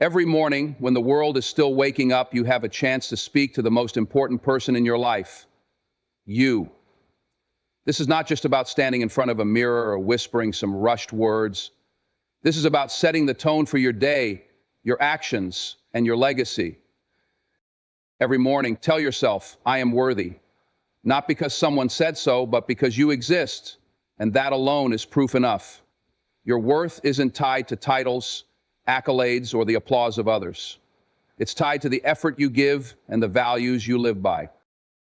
Every morning, when the world is still waking up, you have a chance to speak to the most important person in your life, you. This is not just about standing in front of a mirror or whispering some rushed words. This is about setting the tone for your day, your actions, and your legacy. Every morning, tell yourself, I am worthy. Not because someone said so, but because you exist, and that alone is proof enough. Your worth isn't tied to titles, accolades, or the applause of others. It's tied to the effort you give and the values you live by.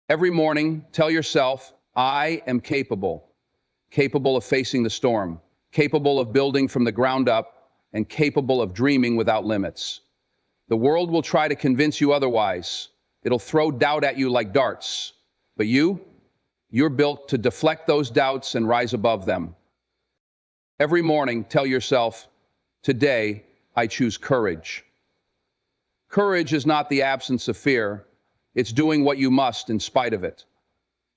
Every morning, tell yourself, I am capable of facing the storm, capable of building from the ground up, and capable of dreaming without limits. The world will try to convince you otherwise. It'll throw doubt at you like darts. But you're built to deflect those doubts and rise above them. Every morning, tell yourself, today, I choose courage. Courage is not the absence of fear. It's doing what you must in spite of it.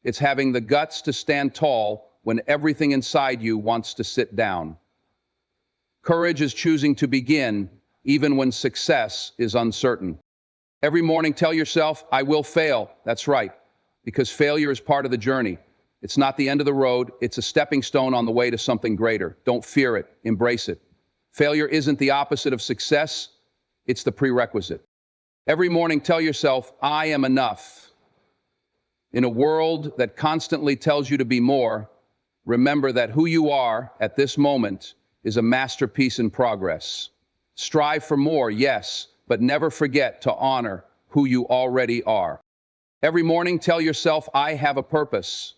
It's having the guts to stand tall when everything inside you wants to sit down. Courage is choosing to begin even when success is uncertain. Every morning, tell yourself, I will fail. That's right, because failure is part of the journey. It's not the end of the road. It's a stepping stone on the way to something greater. Don't fear it. Embrace it. Failure isn't the opposite of success. It's the prerequisite. Every morning, tell yourself, I am enough. In a world that constantly tells you to be more, remember that who you are at this moment is a masterpiece in progress. Strive for more, yes, but never forget to honor who you already are. Every morning, tell yourself, I have a purpose.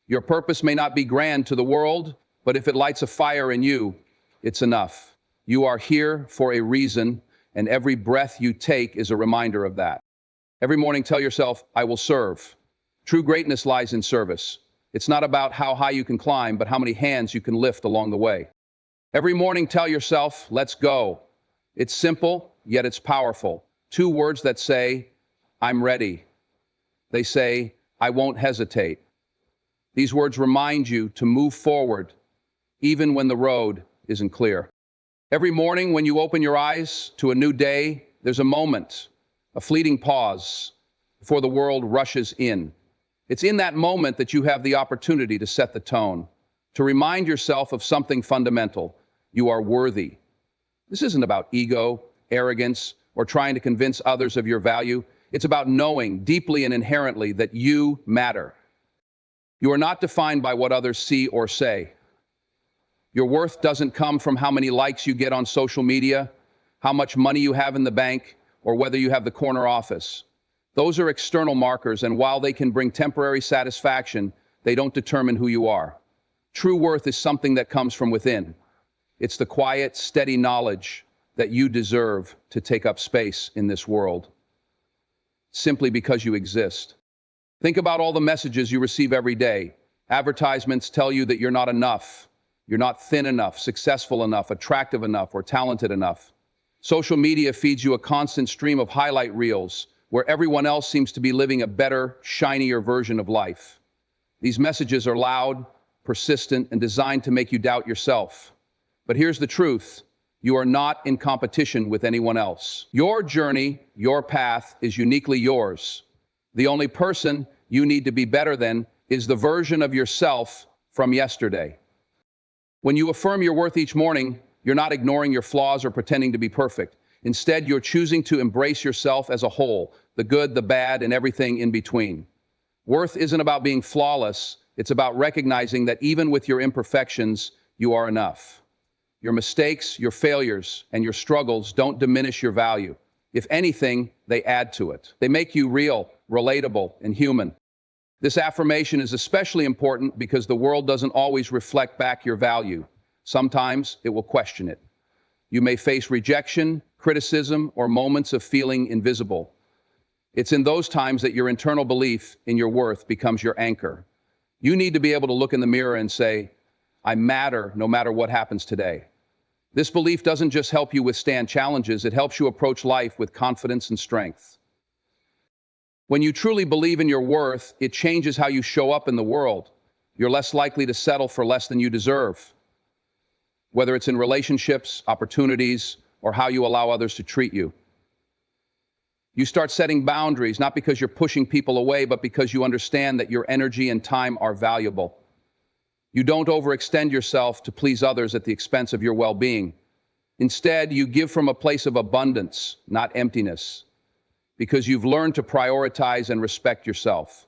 Your purpose may not be grand to the world, but if it lights a fire in you, it's enough. You are here for a reason, and every breath you take is a reminder of that. Every morning, tell yourself, I will serve. True greatness lies in service. It's not about how high you can climb, but how many hands you can lift along the way. Every morning, tell yourself, let's go. It's simple, yet it's powerful. 2 words that say, I'm ready. They say, I won't hesitate. These words remind you to move forward, even when the road isn't clear. Every morning when you open your eyes to a new day, there's a moment, a fleeting pause, before the world rushes in. It's in that moment that you have the opportunity to set the tone, to remind yourself of something fundamental. You are worthy. This isn't about ego, arrogance, or trying to convince others of your value. It's about knowing deeply and inherently that you matter. You are not defined by what others see or say. Your worth doesn't come from how many likes you get on social media, how much money you have in the bank, or whether you have the corner office. Those are external markers, and while they can bring temporary satisfaction, they don't determine who you are. True worth is something that comes from within. It's the quiet, steady knowledge that you deserve to take up space in this world, simply because you exist. Think about all the messages you receive every day. Advertisements tell you that you're not enough. You're not thin enough, successful enough, attractive enough, or talented enough. Social media feeds you a constant stream of highlight reels where everyone else seems to be living a better, shinier version of life. These messages are loud, persistent, and designed to make you doubt yourself. But here's the truth. You are not in competition with anyone else. Your journey, your path is uniquely yours. The only person you need to be better than is the version of yourself from yesterday. When you affirm your worth each morning, you're not ignoring your flaws or pretending to be perfect. Instead, you're choosing to embrace yourself as a whole, the good, the bad, and everything in between. Worth isn't about being flawless. It's about recognizing that even with your imperfections, you are enough. Your mistakes, your failures, and your struggles don't diminish your value. If anything, they add to it. They make you real, relatable, and human. This affirmation is especially important because the world doesn't always reflect back your value. Sometimes it will question it. You may face rejection, criticism, or moments of feeling invisible. It's in those times that your internal belief in your worth becomes your anchor. You need to be able to look in the mirror and say, I matter no matter what happens today. This belief doesn't just help you withstand challenges, it helps you approach life with confidence and strength. When you truly believe in your worth, it changes how you show up in the world. You're less likely to settle for less than you deserve. Whether it's in relationships, opportunities, or how you allow others to treat you. You start setting boundaries, not because you're pushing people away, but because you understand that your energy and time are valuable. You don't overextend yourself to please others at the expense of your well-being. Instead, you give from a place of abundance, not emptiness, because you've learned to prioritize and respect yourself.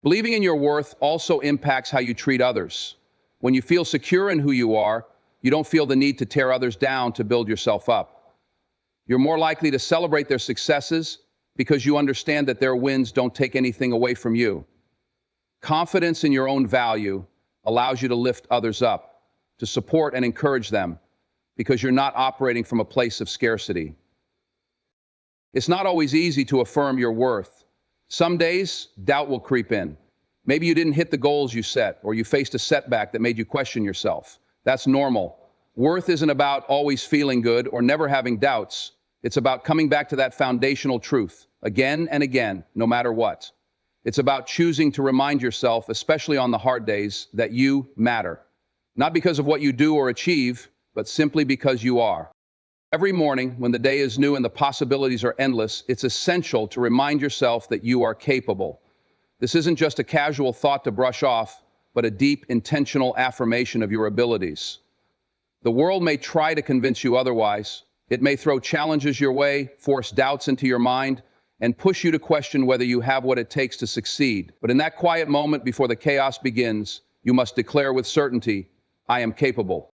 Believing in your worth also impacts how you treat others. When you feel secure in who you are, you don't feel the need to tear others down to build yourself up. You're more likely to celebrate their successes because you understand that their wins don't take anything away from you. Confidence in your own value allows you to lift others up, to support and encourage them, because you're not operating from a place of scarcity. It's not always easy to affirm your worth. Some days, doubt will creep in. Maybe you didn't hit the goals you set, or you faced a setback that made you question yourself. That's normal. Worth isn't about always feeling good or never having doubts. It's about coming back to that foundational truth, again and again, no matter what. It's about choosing to remind yourself, especially on the hard days, that you matter. Not because of what you do or achieve, but simply because you are. Every morning, when the day is new and the possibilities are endless, it's essential to remind yourself that you are capable. This isn't just a casual thought to brush off, but a deep, intentional affirmation of your abilities. The world may try to convince you otherwise. It may throw challenges your way, force doubts into your mind, and push you to question whether you have what it takes to succeed. But in that quiet moment before the chaos begins, you must declare with certainty, I am capable.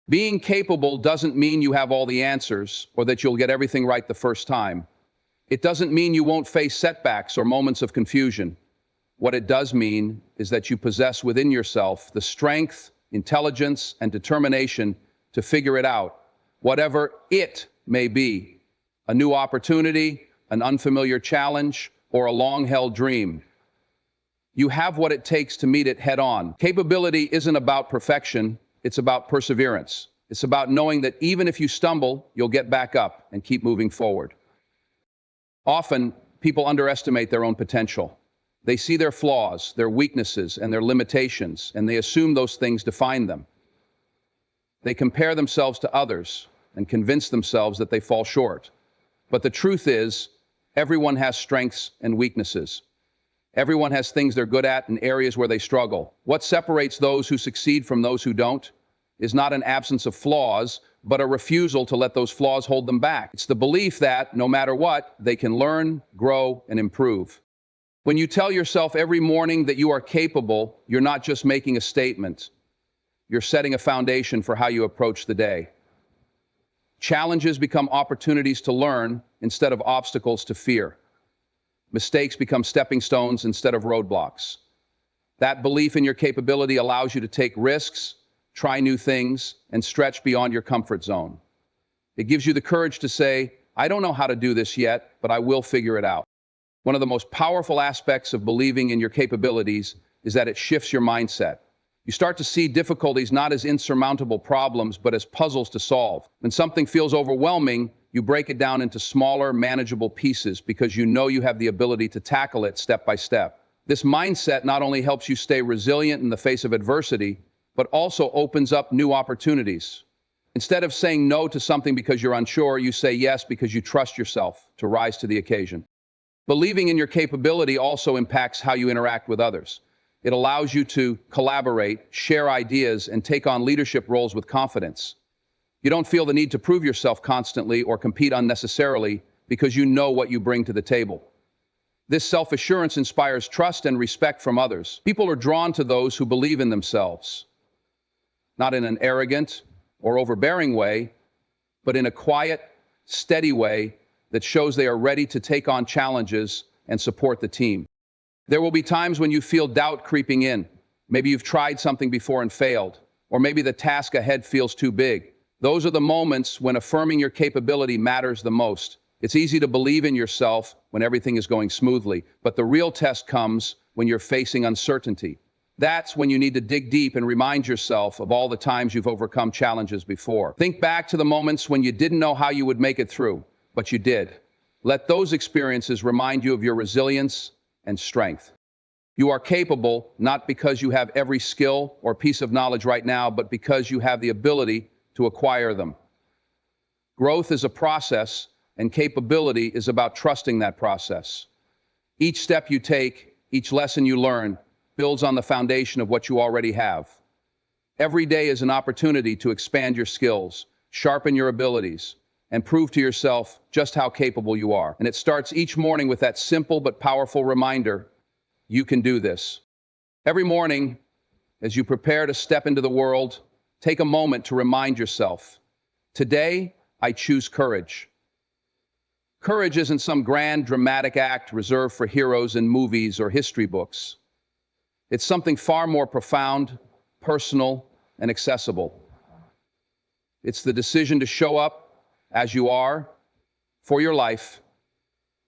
Being capable doesn't mean you have all the answers or that you'll get everything right the first time. It doesn't mean you won't face setbacks or moments of confusion. What it does mean is that you possess within yourself the strength, intelligence, and determination to figure it out, whatever it may be. A new opportunity, an unfamiliar challenge, or a long-held dream. You have what it takes to meet it head-on. Capability isn't about perfection, it's about perseverance. It's about knowing that even if you stumble, you'll get back up and keep moving forward. Often, people underestimate their own potential. They see their flaws, their weaknesses, and their limitations, and they assume those things define them. They compare themselves to others and convince themselves that they fall short. But the truth is, everyone has strengths and weaknesses. Everyone has things they're good at and areas where they struggle. What separates those who succeed from those who don't is not an absence of flaws, but a refusal to let those flaws hold them back. It's the belief that, no matter what, they can learn, grow, and improve. When you tell yourself every morning that you are capable, you're not just making a statement. You're setting a foundation for how you approach the day. Challenges become opportunities to learn instead of obstacles to fear. Mistakes become stepping stones instead of roadblocks. That belief in your capability allows you to take risks, try new things, and stretch beyond your comfort zone. It gives you the courage to say, I don't know how to do this yet, but I will figure it out. One of the most powerful aspects of believing in your capabilities is that it shifts your mindset. You start to see difficulties not as insurmountable problems, but as puzzles to solve. When something feels overwhelming, you break it down into smaller, manageable pieces because you know you have the ability to tackle it step by step. This mindset not only helps you stay resilient in the face of adversity, but also opens up new opportunities. Instead of saying no to something because you're unsure, you say yes because you trust yourself to rise to the occasion. Believing in your capability also impacts how you interact with others. It allows you to collaborate, share ideas, and take on leadership roles with confidence. You don't feel the need to prove yourself constantly or compete unnecessarily because you know what you bring to the table. This self-assurance inspires trust and respect from others. People are drawn to those who believe in themselves, not in an arrogant or overbearing way, but in a quiet, steady way that shows they are ready to take on challenges and support the team. There will be times when you feel doubt creeping in. Maybe you've tried something before and failed, or maybe the task ahead feels too big. Those are the moments when affirming your capability matters the most. It's easy to believe in yourself when everything is going smoothly, but the real test comes when you're facing uncertainty. That's when you need to dig deep and remind yourself of all the times you've overcome challenges before. Think back to the moments when you didn't know how you would make it through, but you did. Let those experiences remind you of your resilience and strength. You are capable not because you have every skill or piece of knowledge right now, but because you have the ability to acquire them. Growth is a process, and capability is about trusting that process. Each step you take, each lesson you learn, builds on the foundation of what you already have. Every day is an opportunity to expand your skills, sharpen your abilities, and prove to yourself just how capable you are. And it starts each morning with that simple but powerful reminder: you can do this. Every morning, as you prepare to step into the world, take a moment to remind yourself, today, I choose courage. Courage isn't some grand, dramatic act reserved for heroes in movies or history books. It's something far more profound, personal, and accessible. It's the decision to show up as you are for your life,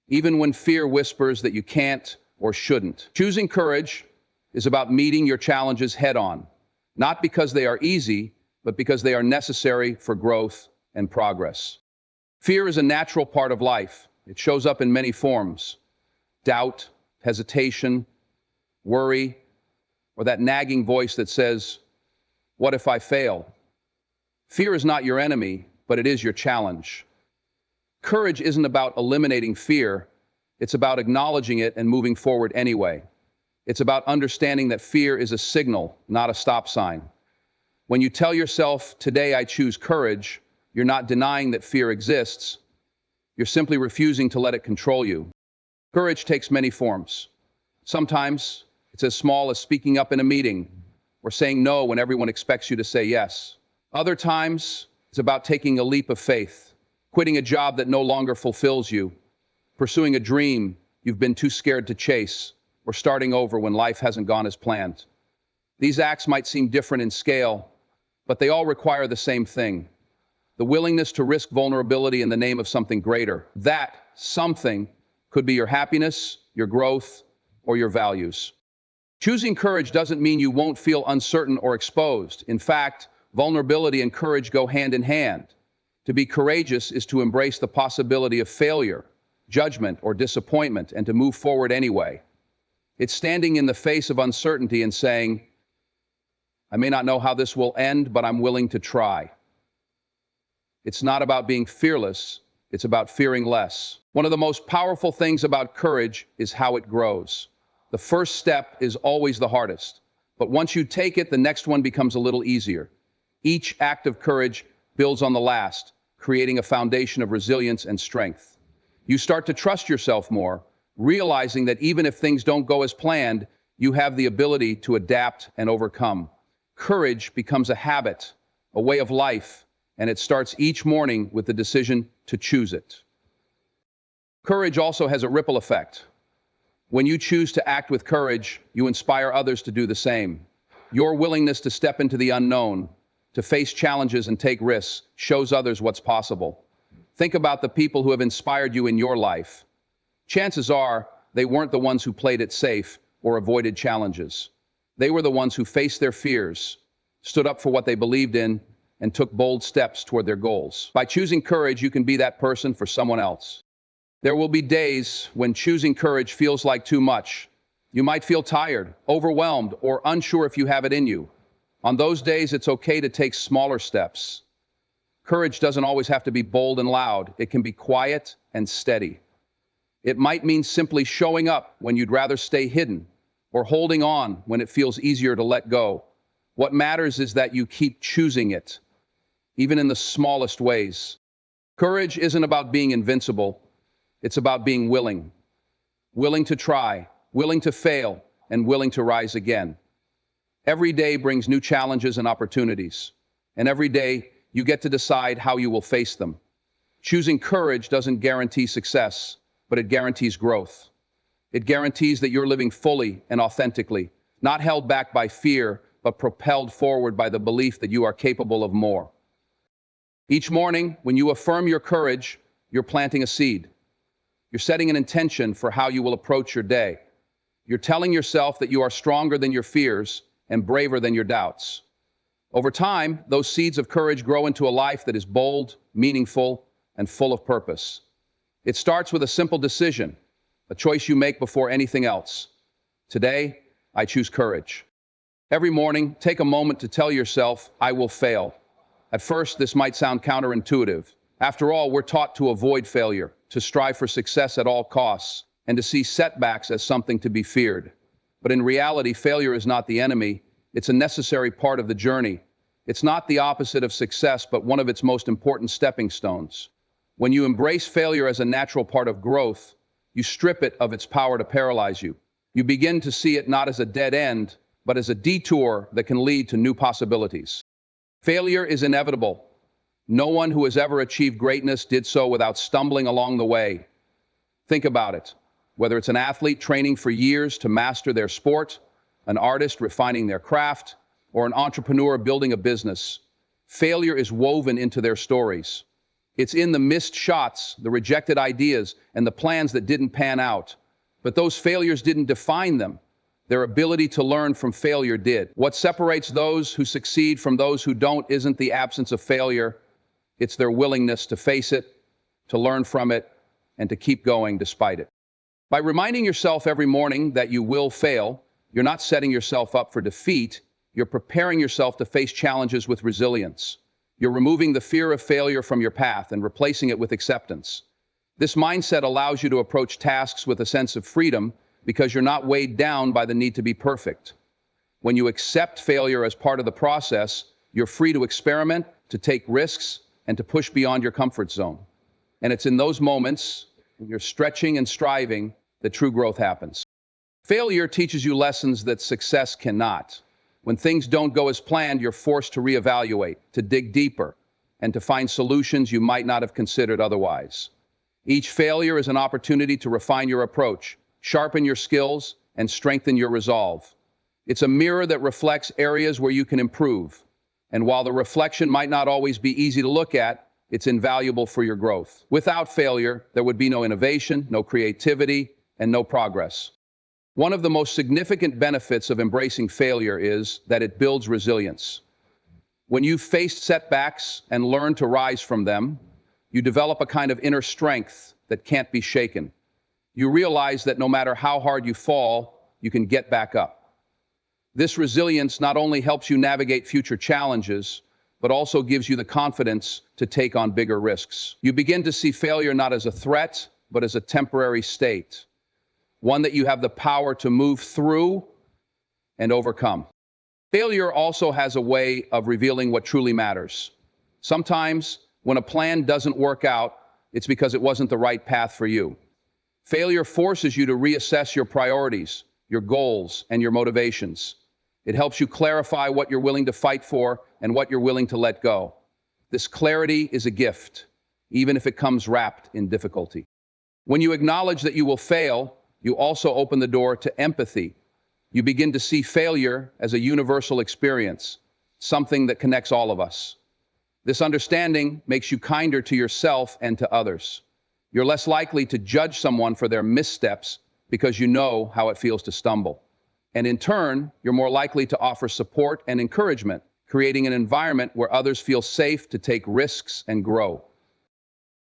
even when fear whispers that you can't or shouldn't. Choosing courage is about meeting your challenges head-on, not because they are easy, but because they are necessary for growth and progress. Fear is a natural part of life. It shows up in many forms: doubt, hesitation, worry, or that nagging voice that says, "What if I fail?" Fear is not your enemy, but it is your challenge. Courage isn't about eliminating fear. It's about acknowledging it and moving forward anyway. It's about understanding that fear is a signal, not a stop sign. When you tell yourself, "Today I choose courage," you're not denying that fear exists. You're simply refusing to let it control you. Courage takes many forms. Sometimes it's as small as speaking up in a meeting or saying no when everyone expects you to say yes. Other times, it's about taking a leap of faith, quitting a job that no longer fulfills you, pursuing a dream you've been too scared to chase, or starting over when life hasn't gone as planned. These acts might seem different in scale, but they all require the same thing: the willingness to risk vulnerability in the name of something greater. That something could be your happiness, your growth, or your values. Choosing courage doesn't mean you won't feel uncertain or exposed. In fact, vulnerability and courage go hand in hand. To be courageous is to embrace the possibility of failure, judgment, or disappointment, and to move forward anyway. It's standing in the face of uncertainty and saying, "I may not know how this will end, but I'm willing to try." It's not about being fearless, it's about fearing less. One of the most powerful things about courage is how it grows. The first step is always the hardest, but once you take it, the next one becomes a little easier. Each act of courage builds on the last, creating a foundation of resilience and strength. You start to trust yourself more, realizing that even if things don't go as planned, you have the ability to adapt and overcome. Courage becomes a habit, a way of life, and it starts each morning with the decision to choose it. Courage also has a ripple effect. When you choose to act with courage, you inspire others to do the same. Your willingness to step into the unknown, to face challenges and take risks, shows others what's possible. Think about the people who have inspired you in your life. Chances are they weren't the ones who played it safe or avoided challenges. They were the ones who faced their fears, stood up for what they believed in, and took bold steps toward their goals. By choosing courage, you can be that person for someone else. There will be days when choosing courage feels like too much. You might feel tired, overwhelmed, or unsure if you have it in you. On those days, it's okay to take smaller steps. Courage doesn't always have to be bold and loud. It can be quiet and steady. It might mean simply showing up when you'd rather stay hidden, or holding on when it feels easier to let go. What matters is that you keep choosing it, even in the smallest ways. Courage isn't about being invincible. It's about being willing. Willing to try, willing to fail, and willing to rise again. Every day brings new challenges and opportunities, and every day you get to decide how you will face them. Choosing courage doesn't guarantee success, but it guarantees growth. It guarantees that you're living fully and authentically, not held back by fear, but propelled forward by the belief that you are capable of more. Each morning, when you affirm your courage, you're planting a seed. You're setting an intention for how you will approach your day. You're telling yourself that you are stronger than your fears and braver than your doubts. Over time, those seeds of courage grow into a life that is bold, meaningful, and full of purpose. It starts with a simple decision, a choice you make before anything else. Today, I choose courage. Every morning, take a moment to tell yourself, "I will fail." At first, this might sound counterintuitive. After all, we're taught to avoid failure, to strive for success at all costs, and to see setbacks as something to be feared. But in reality, failure is not the enemy. It's a necessary part of the journey. It's not the opposite of success, but one of its most important stepping stones. When you embrace failure as a natural part of growth, you strip it of its power to paralyze you. You begin to see it not as a dead end, but as a detour that can lead to new possibilities. Failure is inevitable. No one who has ever achieved greatness did so without stumbling along the way. Think about it. Whether it's an athlete training for years to master their sport, an artist refining their craft, or an entrepreneur building a business, failure is woven into their stories. It's in the missed shots, the rejected ideas, and the plans that didn't pan out. But those failures didn't define them. Their ability to learn from failure did. What separates those who succeed from those who don't isn't the absence of failure. It's their willingness to face it, to learn from it, and to keep going despite it. By reminding yourself every morning that you will fail, you're not setting yourself up for defeat. You're preparing yourself to face challenges with resilience. You're removing the fear of failure from your path and replacing it with acceptance. This mindset allows you to approach tasks with a sense of freedom because you're not weighed down by the need to be perfect. When you accept failure as part of the process, you're free to experiment, to take risks, and to push beyond your comfort zone. And it's in those moments, when you're stretching and striving, that true growth happens. Failure teaches you lessons that success cannot. When things don't go as planned, you're forced to reevaluate, to dig deeper, and to find solutions you might not have considered otherwise. Each failure is an opportunity to refine your approach, sharpen your skills, and strengthen your resolve. It's a mirror that reflects areas where you can improve. And while the reflection might not always be easy to look at, it's invaluable for your growth. Without failure, there would be no innovation, no creativity, and no progress. One of the most significant benefits of embracing failure is that it builds resilience. When you've faced setbacks and learned to rise from them, you develop a kind of inner strength that can't be shaken. You realize that no matter how hard you fall, you can get back up. This resilience not only helps you navigate future challenges, but also gives you the confidence to take on bigger risks. You begin to see failure not as a threat, but as a temporary state, one that you have the power to move through and overcome. Failure also has a way of revealing what truly matters. Sometimes, when a plan doesn't work out, it's because it wasn't the right path for you. Failure forces you to reassess your priorities, your goals, and your motivations. It helps you clarify what you're willing to fight for and what you're willing to let go. This clarity is a gift, even if it comes wrapped in difficulty. When you acknowledge that you will fail, you also open the door to empathy. You begin to see failure as a universal experience, something that connects all of us. This understanding makes you kinder to yourself and to others. You're less likely to judge someone for their missteps because you know how it feels to stumble. And in turn, you're more likely to offer support and encouragement, creating an environment where others feel safe to take risks and grow.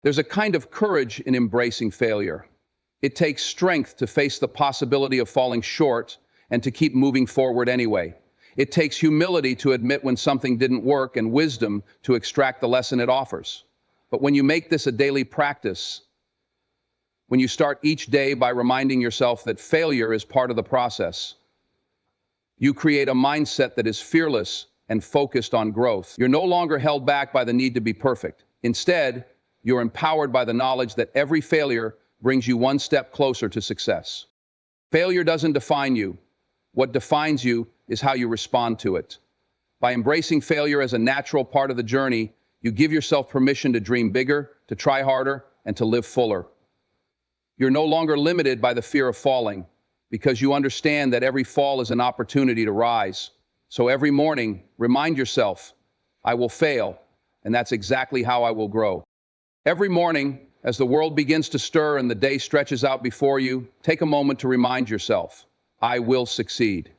There's a kind of courage in embracing failure. It takes strength to face the possibility of falling short and to keep moving forward anyway. It takes humility to admit when something didn't work and wisdom to extract the lesson it offers. But when you make this a daily practice, when you start each day by reminding yourself that failure is part of the process, you create a mindset that is fearless and focused on growth. You're no longer held back by the need to be perfect. Instead, you're empowered by the knowledge that every failure brings you one step closer to success. Failure doesn't define you. What defines you is how you respond to it. By embracing failure as a natural part of the journey, you give yourself permission to dream bigger, to try harder, and to live fuller. You're no longer limited by the fear of falling, because you understand that every fall is an opportunity to rise. So every morning, remind yourself, I will fail, and that's exactly how I will grow. Every morning, as the world begins to stir and the day stretches out before you, take a moment to remind yourself, I will succeed.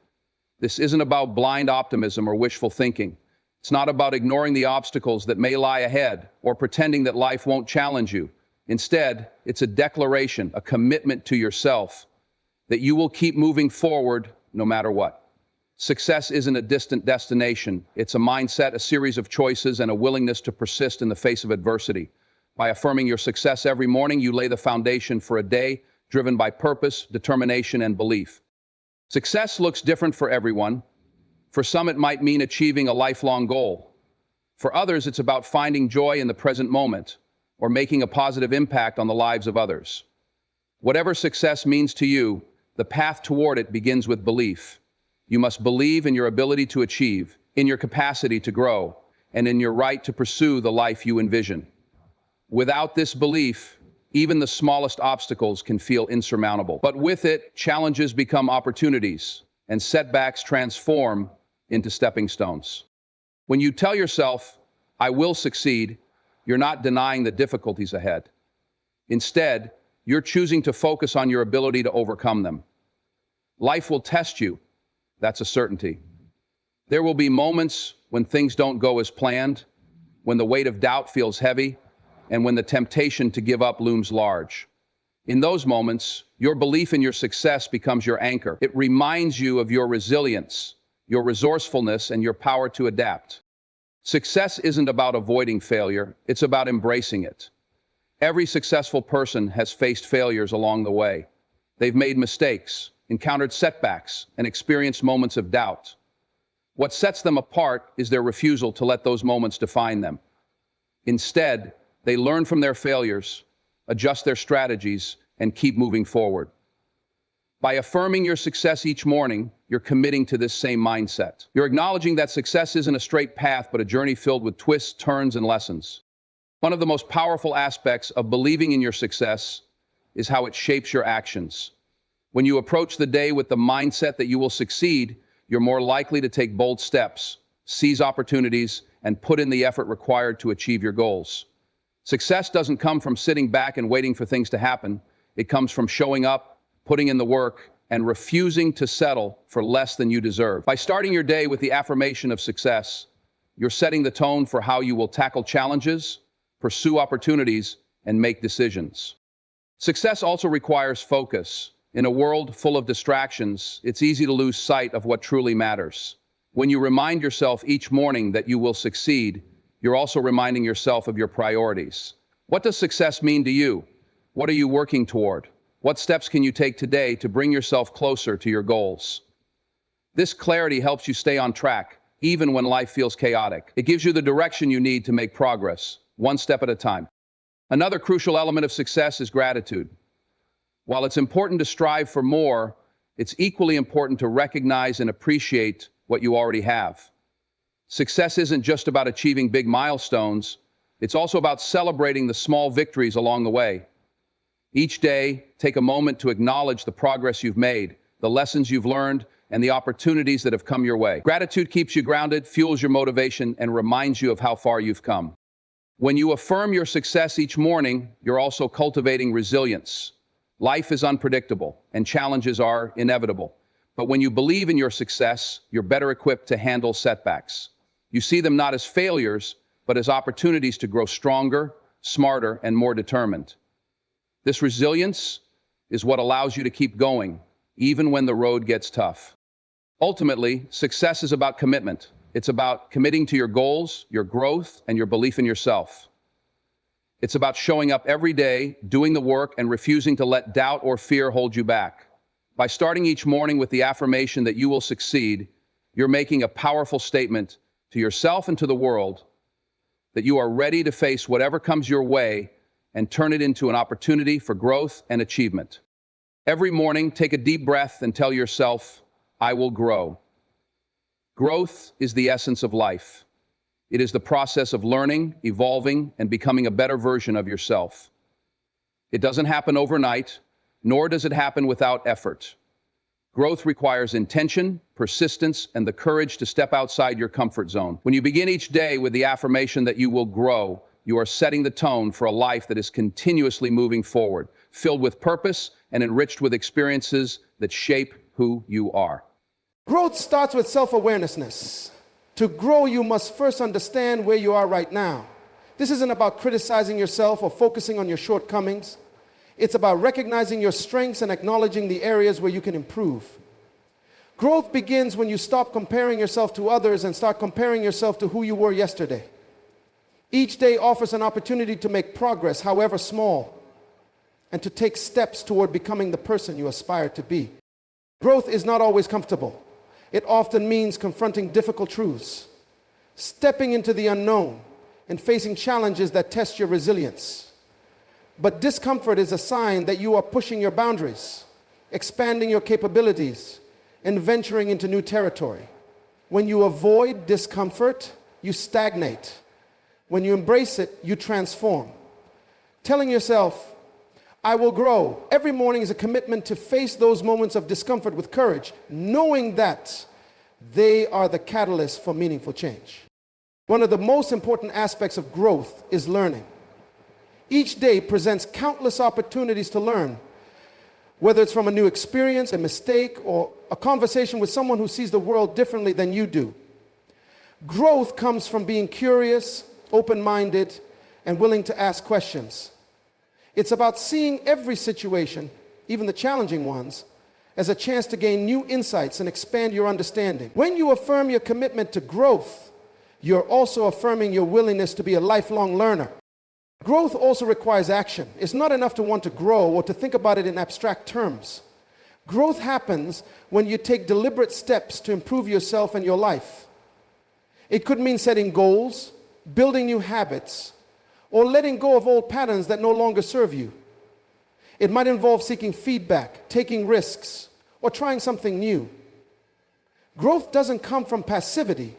This isn't about blind optimism or wishful thinking. It's not about ignoring the obstacles that may lie ahead or pretending that life won't challenge you. Instead, it's a declaration, a commitment to yourself that you will keep moving forward no matter what. Success isn't a distant destination. It's a mindset, a series of choices, and a willingness to persist in the face of adversity. By affirming your success every morning, you lay the foundation for a day driven by purpose, determination, and belief. Success looks different for everyone. For some, it might mean achieving a lifelong goal. For others, it's about finding joy in the present moment or making a positive impact on the lives of others. Whatever success means to you, the path toward it begins with belief. You must believe in your ability to achieve, in your capacity to grow, and in your right to pursue the life you envision. Without this belief, even the smallest obstacles can feel insurmountable. But with it, challenges become opportunities, and setbacks transform into stepping stones. When you tell yourself, "I will succeed," you're not denying the difficulties ahead. Instead, you're choosing to focus on your ability to overcome them. Life will test you. That's a certainty. There will be moments when things don't go as planned, when the weight of doubt feels heavy, and when the temptation to give up looms large. In those moments, your belief in your success becomes your anchor. It reminds you of your resilience, your resourcefulness, and your power to adapt. Success isn't about avoiding failure, it's about embracing it. Every successful person has faced failures along the way. They've made mistakes, encountered setbacks, and experienced moments of doubt. What sets them apart is their refusal to let those moments define them. Instead, they learn from their failures, adjust their strategies, and keep moving forward. By affirming your success each morning, you're committing to this same mindset. You're acknowledging that success isn't a straight path, but a journey filled with twists, turns, and lessons. One of the most powerful aspects of believing in your success is how it shapes your actions. When you approach the day with the mindset that you will succeed, you're more likely to take bold steps, seize opportunities, and put in the effort required to achieve your goals. Success doesn't come from sitting back and waiting for things to happen. It comes from showing up, putting in the work, and refusing to settle for less than you deserve. By starting your day with the affirmation of success, you're setting the tone for how you will tackle challenges, pursue opportunities, and make decisions. Success also requires focus. In a world full of distractions, it's easy to lose sight of what truly matters. When you remind yourself each morning that you will succeed, you're also reminding yourself of your priorities. What does success mean to you? What are you working toward? What steps can you take today to bring yourself closer to your goals? This clarity helps you stay on track, even when life feels chaotic. It gives you the direction you need to make progress, one step at a time. Another crucial element of success is gratitude. While it's important to strive for more, it's equally important to recognize and appreciate what you already have. Success isn't just about achieving big milestones, it's also about celebrating the small victories along the way. Each day, take a moment to acknowledge the progress you've made, the lessons you've learned, and the opportunities that have come your way. Gratitude keeps you grounded, fuels your motivation, and reminds you of how far you've come. When you affirm your success each morning, you're also cultivating resilience. Life is unpredictable, and challenges are inevitable. But when you believe in your success, you're better equipped to handle setbacks. You see them not as failures, but as opportunities to grow stronger, smarter, and more determined. This resilience is what allows you to keep going, even when the road gets tough. Ultimately, success is about commitment. It's about committing to your goals, your growth, and your belief in yourself. It's about showing up every day, doing the work, and refusing to let doubt or fear hold you back. By starting each morning with the affirmation that you will succeed, you're making a powerful statement to yourself and to the world that you are ready to face whatever comes your way and turn it into an opportunity for growth and achievement. Every morning, take a deep breath and tell yourself, "I will grow." Growth is the essence of life. It is the process of learning, evolving, and becoming a better version of yourself. It doesn't happen overnight, nor does it happen without effort. Growth requires intention, persistence, and the courage to step outside your comfort zone. When you begin each day with the affirmation that you will grow, you are setting the tone for a life that is continuously moving forward, filled with purpose and enriched with experiences that shape who you are. Growth starts with self-awareness. To grow, you must first understand where you are right now. This isn't about criticizing yourself or focusing on your shortcomings. It's about recognizing your strengths and acknowledging the areas where you can improve. Growth begins when you stop comparing yourself to others and start comparing yourself to who you were yesterday. Each day offers an opportunity to make progress, however small, and to take steps toward becoming the person you aspire to be. Growth is not always comfortable. It often means confronting difficult truths, stepping into the unknown, and facing challenges that test your resilience. But discomfort is a sign that you are pushing your boundaries, expanding your capabilities, and venturing into new territory. When you avoid discomfort, you stagnate. When you embrace it, you transform. Telling yourself, I will grow, every morning is a commitment to face those moments of discomfort with courage, knowing that they are the catalyst for meaningful change. One of the most important aspects of growth is learning. Each day presents countless opportunities to learn, whether it's from a new experience, a mistake, or a conversation with someone who sees the world differently than you do. Growth comes from being curious, open-minded, and willing to ask questions. It's about seeing every situation, even the challenging ones, as a chance to gain new insights and expand your understanding. When you affirm your commitment to growth, you're also affirming your willingness to be a lifelong learner. Growth also requires action. It's not enough to want to grow or to think about it in abstract terms. Growth happens when you take deliberate steps to improve yourself and your life. It could mean setting goals, building new habits, or letting go of old patterns that no longer serve you. It might involve seeking feedback, taking risks, or trying something new. Growth doesn't come from passivity.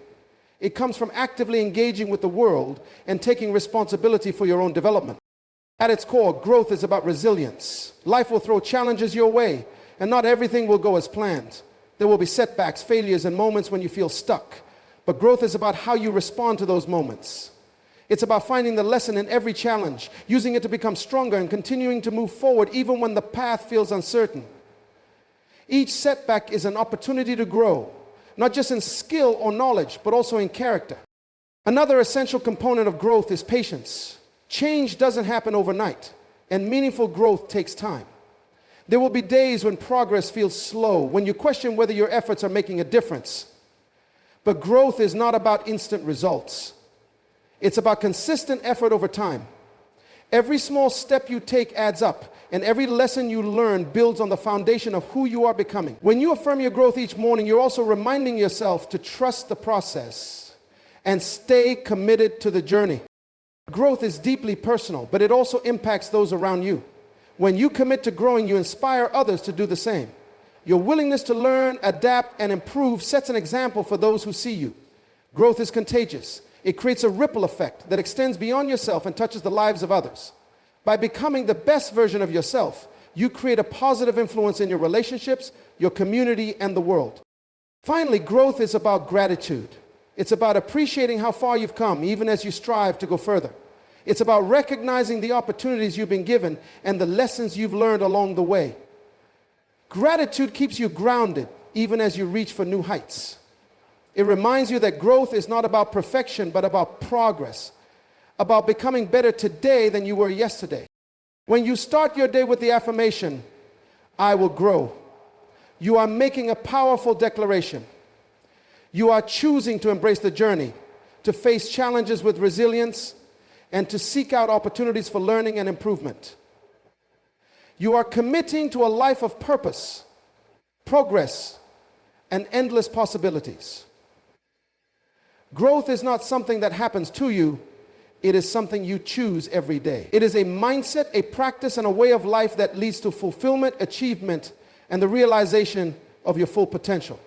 It comes from actively engaging with the world and taking responsibility for your own development. At its core, growth is about resilience. Life will throw challenges your way, and not everything will go as planned. There will be setbacks, failures, and moments when you feel stuck. But growth is about how you respond to those moments. It's about finding the lesson in every challenge, using it to become stronger, and continuing to move forward even when the path feels uncertain. Each setback is an opportunity to grow, not just in skill or knowledge, but also in character. Another essential component of growth is patience. Change doesn't happen overnight, and meaningful growth takes time. There will be days when progress feels slow, when you question whether your efforts are making a difference. But growth is not about instant results. It's about consistent effort over time. Every small step you take adds up, and every lesson you learn builds on the foundation of who you are becoming. When you affirm your growth each morning, you're also reminding yourself to trust the process and stay committed to the journey. Growth is deeply personal, but it also impacts those around you. When you commit to growing, you inspire others to do the same. Your willingness to learn, adapt, and improve sets an example for those who see you. Growth is contagious. It creates a ripple effect that extends beyond yourself and touches the lives of others. By becoming the best version of yourself, you create a positive influence in your relationships, your community, and the world. Finally, growth is about gratitude. It's about appreciating how far you've come, even as you strive to go further. It's about recognizing the opportunities you've been given and the lessons you've learned along the way. Gratitude keeps you grounded, even as you reach for new heights. It reminds you that growth is not about perfection, but about progress, about becoming better today than you were yesterday. When you start your day with the affirmation, I will grow, you are making a powerful declaration. You are choosing to embrace the journey, to face challenges with resilience, and to seek out opportunities for learning and improvement. You are committing to a life of purpose, progress, and endless possibilities. Growth is not something that happens to you. It is something you choose every day. It is a mindset, a practice, and a way of life that leads to fulfillment, achievement, and the realization of your full potential.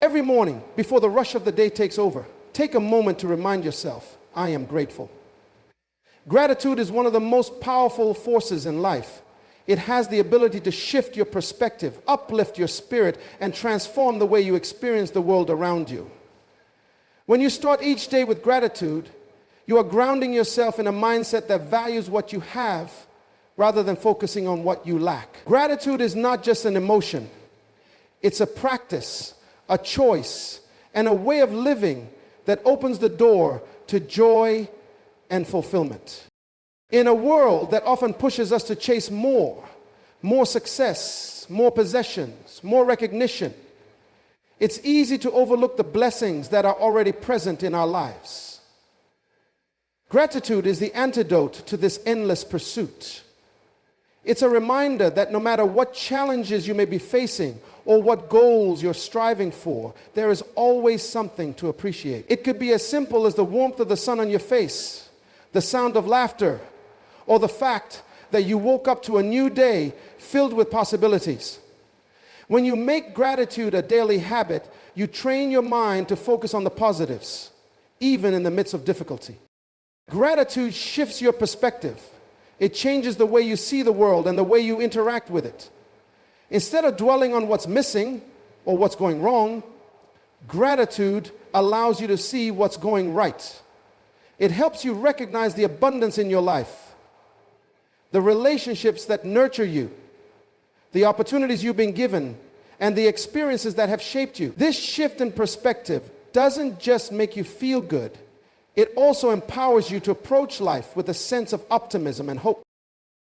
Every morning, before the rush of the day takes over, take a moment to remind yourself, I am grateful. Gratitude is one of the most powerful forces in life. It has the ability to shift your perspective, uplift your spirit, and transform the way you experience the world around you. When you start each day with gratitude, you are grounding yourself in a mindset that values what you have rather than focusing on what you lack. Gratitude is not just an emotion. It's a practice, a choice, and a way of living that opens the door to joy and fulfillment. In a world that often pushes us to chase more success, more possessions, more recognition, it's easy to overlook the blessings that are already present in our lives. Gratitude is the antidote to this endless pursuit. It's a reminder that no matter what challenges you may be facing or what goals you're striving for, there is always something to appreciate. It could be as simple as the warmth of the sun on your face, the sound of laughter, or the fact that you woke up to a new day filled with possibilities. When you make gratitude a daily habit, you train your mind to focus on the positives, even in the midst of difficulty. Gratitude shifts your perspective. It changes the way you see the world and the way you interact with it. Instead of dwelling on what's missing or what's going wrong, gratitude allows you to see what's going right. It helps you recognize the abundance in your life, the relationships that nurture you, the opportunities you've been given, and the experiences that have shaped you. This shift in perspective doesn't just make you feel good, it also empowers you to approach life with a sense of optimism and hope.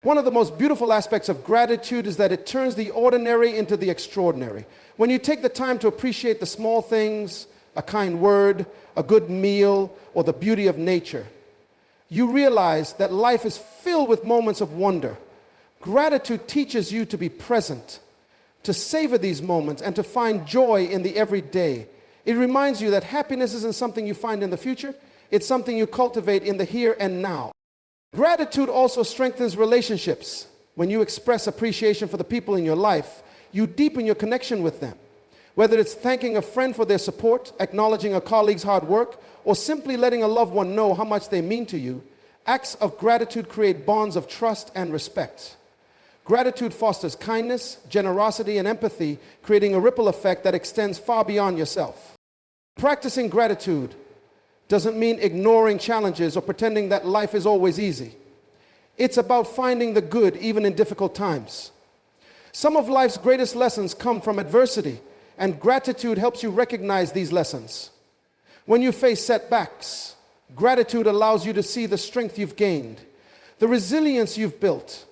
One of the most beautiful aspects of gratitude is that it turns the ordinary into the extraordinary. When you take the time to appreciate the small things, a kind word, a good meal, or the beauty of nature, you realize that life is filled with moments of wonder. Gratitude teaches you to be present, to savor these moments, and to find joy in the everyday. It reminds you that happiness isn't something you find in the future, it's something you cultivate in the here and now. Gratitude also strengthens relationships. When you express appreciation for the people in your life, you deepen your connection with them. Whether it's thanking a friend for their support, acknowledging a colleague's hard work, or simply letting a loved one know how much they mean to you, acts of gratitude create bonds of trust and respect. Gratitude fosters kindness, generosity, and empathy, creating a ripple effect that extends far beyond yourself. Practicing gratitude doesn't mean ignoring challenges or pretending that life is always easy. It's about finding the good even in difficult times. Some of life's greatest lessons come from adversity, and gratitude helps you recognize these lessons. When you face setbacks, gratitude allows you to see the strength you've gained, the resilience you've built,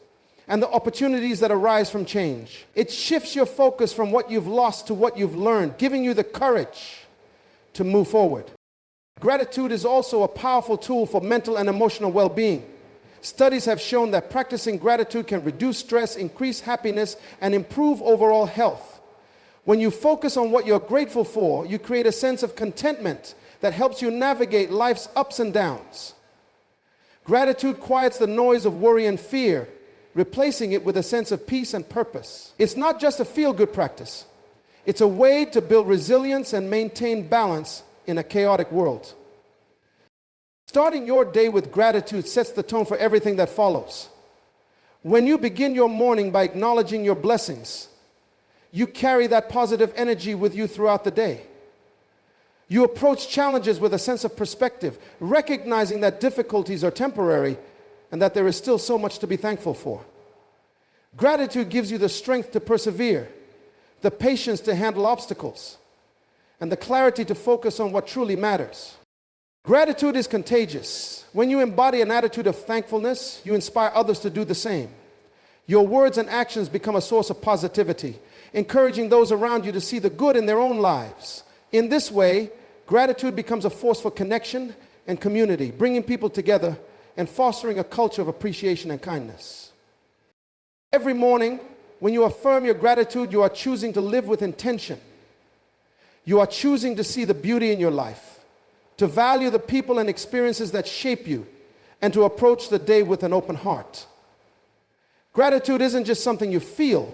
and the opportunities that arise from change. It shifts your focus from what you've lost to what you've learned, giving you the courage to move forward. Gratitude is also a powerful tool for mental and emotional well-being. Studies have shown that practicing gratitude can reduce stress, increase happiness, and improve overall health. When you focus on what you're grateful for, you create a sense of contentment that helps you navigate life's ups and downs. Gratitude quiets the noise of worry and fear, replacing it with a sense of peace and purpose. It's not just a feel-good practice. It's a way to build resilience and maintain balance in a chaotic world. Starting your day with gratitude sets the tone for everything that follows. When you begin your morning by acknowledging your blessings, you carry that positive energy with you throughout the day. You approach challenges with a sense of perspective, recognizing that difficulties are temporary and that there is still so much to be thankful for. Gratitude gives you the strength to persevere, the patience to handle obstacles, and the clarity to focus on what truly matters. Gratitude is contagious. When you embody an attitude of thankfulness, you inspire others to do the same. Your words and actions become a source of positivity, encouraging those around you to see the good in their own lives. In this way, gratitude becomes a force for connection and community, bringing people together and fostering a culture of appreciation and kindness. Every morning, when you affirm your gratitude, you are choosing to live with intention. You are choosing to see the beauty in your life, to value the people and experiences that shape you, and to approach the day with an open heart. Gratitude isn't just something you feel,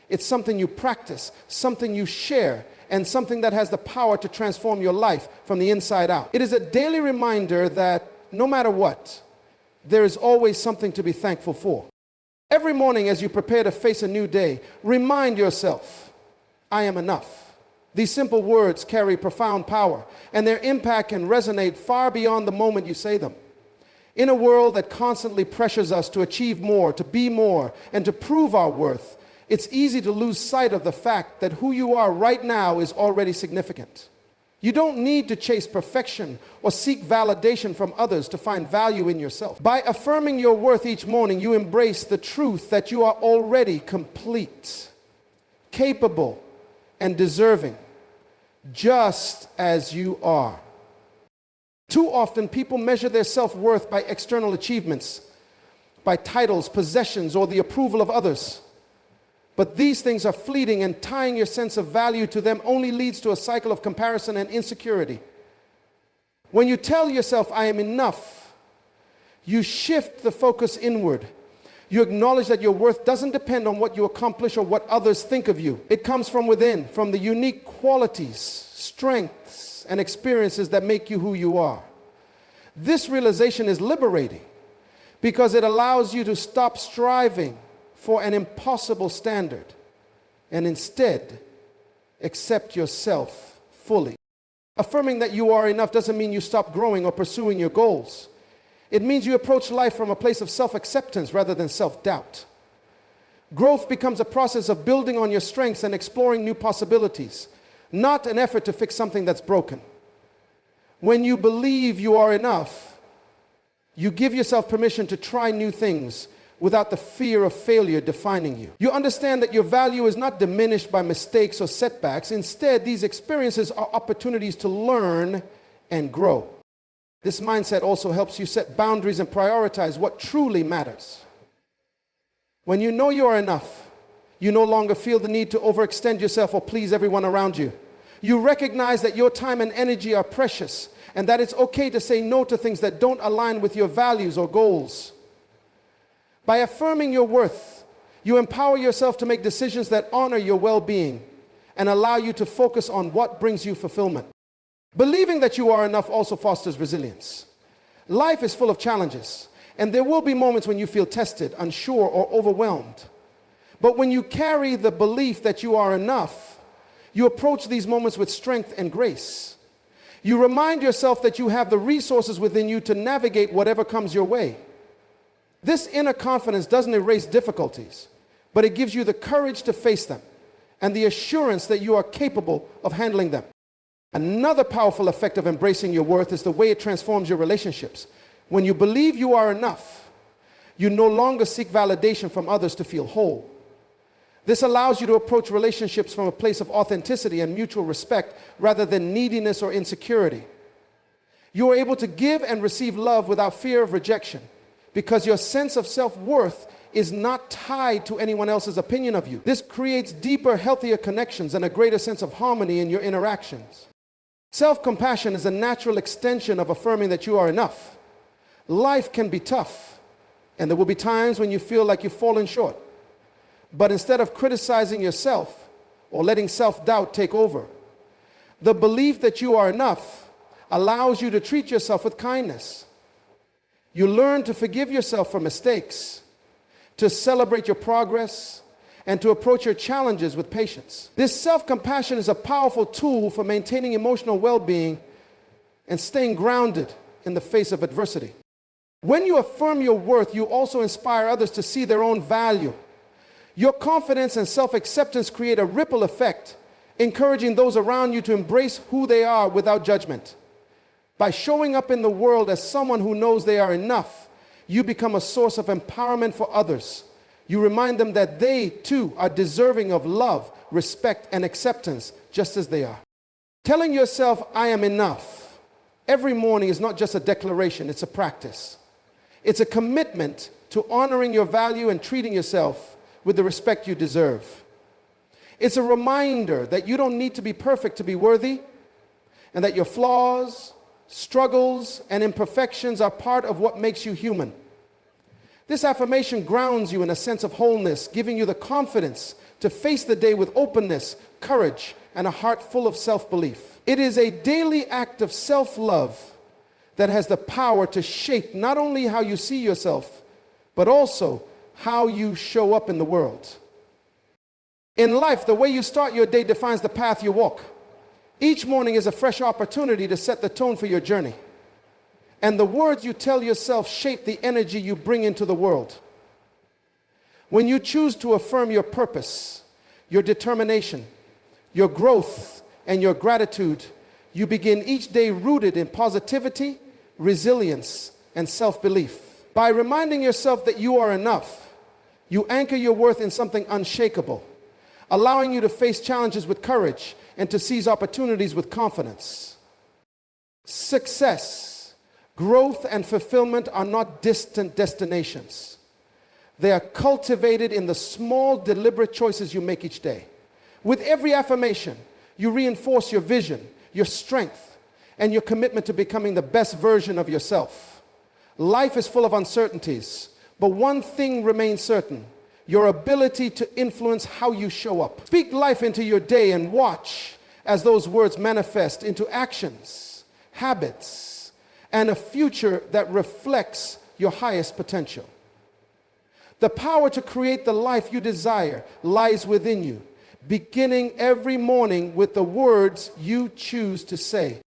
it's something you practice, something you share, and something that has the power to transform your life from the inside out. It is a daily reminder that no matter what, there is always something to be thankful for. Every morning as you prepare to face a new day, remind yourself, I am enough. These simple words carry profound power, and their impact can resonate far beyond the moment you say them. In a world that constantly pressures us to achieve more, to be more, and to prove our worth, it's easy to lose sight of the fact that who you are right now is already significant. You don't need to chase perfection or seek validation from others to find value in yourself. By affirming your worth each morning, you embrace the truth that you are already complete, capable, and deserving, just as you are. Too often, people measure their self-worth by external achievements, by titles, possessions, or the approval of others. But these things are fleeting, and tying your sense of value to them only leads to a cycle of comparison and insecurity. When you tell yourself, I am enough, you shift the focus inward. You acknowledge that your worth doesn't depend on what you accomplish or what others think of you. It comes from within, from the unique qualities, strengths, and experiences that make you who you are. This realization is liberating because it allows you to stop striving for an impossible standard and instead accept yourself fully. Affirming that you are enough doesn't mean you stop growing or pursuing your goals. It means you approach life from a place of self-acceptance rather than self-doubt. Growth becomes a process of building on your strengths and exploring new possibilities, not an effort to fix something that's broken. When you believe you are enough, you give yourself permission to try new things without the fear of failure defining you. You understand that your value is not diminished by mistakes or setbacks. Instead, these experiences are opportunities to learn and grow. This mindset also helps you set boundaries and prioritize what truly matters. When you know you are enough, you no longer feel the need to overextend yourself or please everyone around you. You recognize that your time and energy are precious and that it's okay to say no to things that don't align with your values or goals. By affirming your worth, you empower yourself to make decisions that honor your well-being and allow you to focus on what brings you fulfillment. Believing that you are enough also fosters resilience. Life is full of challenges, and there will be moments when you feel tested, unsure, or overwhelmed. But when you carry the belief that you are enough, you approach these moments with strength and grace. You remind yourself that you have the resources within you to navigate whatever comes your way. This inner confidence doesn't erase difficulties, but it gives you the courage to face them and the assurance that you are capable of handling them. Another powerful effect of embracing your worth is the way it transforms your relationships. When you believe you are enough, you no longer seek validation from others to feel whole. This allows you to approach relationships from a place of authenticity and mutual respect rather than neediness or insecurity. You are able to give and receive love without fear of rejection because your sense of self-worth is not tied to anyone else's opinion of you. This creates deeper, healthier connections and a greater sense of harmony in your interactions. Self-compassion is a natural extension of affirming that you are enough. Life can be tough, and there will be times when you feel like you've fallen short. But instead of criticizing yourself or letting self-doubt take over, the belief that you are enough allows you to treat yourself with kindness. You learn to forgive yourself for mistakes, to celebrate your progress, and to approach your challenges with patience. This self-compassion is a powerful tool for maintaining emotional well-being and staying grounded in the face of adversity. When you affirm your worth, you also inspire others to see their own value. Your confidence and self-acceptance create a ripple effect, encouraging those around you to embrace who they are without judgment. By showing up in the world as someone who knows they are enough, you become a source of empowerment for others. You remind them that they, too, are deserving of love, respect, and acceptance, just as they are. Telling yourself, I am enough, every morning is not just a declaration, it's a practice. It's a commitment to honoring your value and treating yourself with the respect you deserve. It's a reminder that you don't need to be perfect to be worthy, and that your flaws, struggles, and imperfections are part of what makes you human. This affirmation grounds you in a sense of wholeness, giving you the confidence to face the day with openness, courage, and a heart full of self-belief. It is a daily act of self-love that has the power to shape not only how you see yourself, but also how you show up in the world. In life, the way you start your day defines the path you walk. Each morning is a fresh opportunity to set the tone for your journey. And the words you tell yourself shape the energy you bring into the world. When you choose to affirm your purpose, your determination, your growth, and your gratitude, you begin each day rooted in positivity, resilience, and self-belief. By reminding yourself that you are enough, you anchor your worth in something unshakable, allowing you to face challenges with courage and to seize opportunities with confidence. Success Growth and fulfillment are not distant destinations. They are cultivated in the small, deliberate choices you make each day. With every affirmation, you reinforce your vision, your strength, and your commitment to becoming the best version of yourself. Life is full of uncertainties, but one thing remains certain: your ability to influence how you show up. Speak life into your day and watch as those words manifest into actions, habits, and a future that reflects your highest potential. The power to create the life you desire lies within you, beginning every morning with the words you choose to say.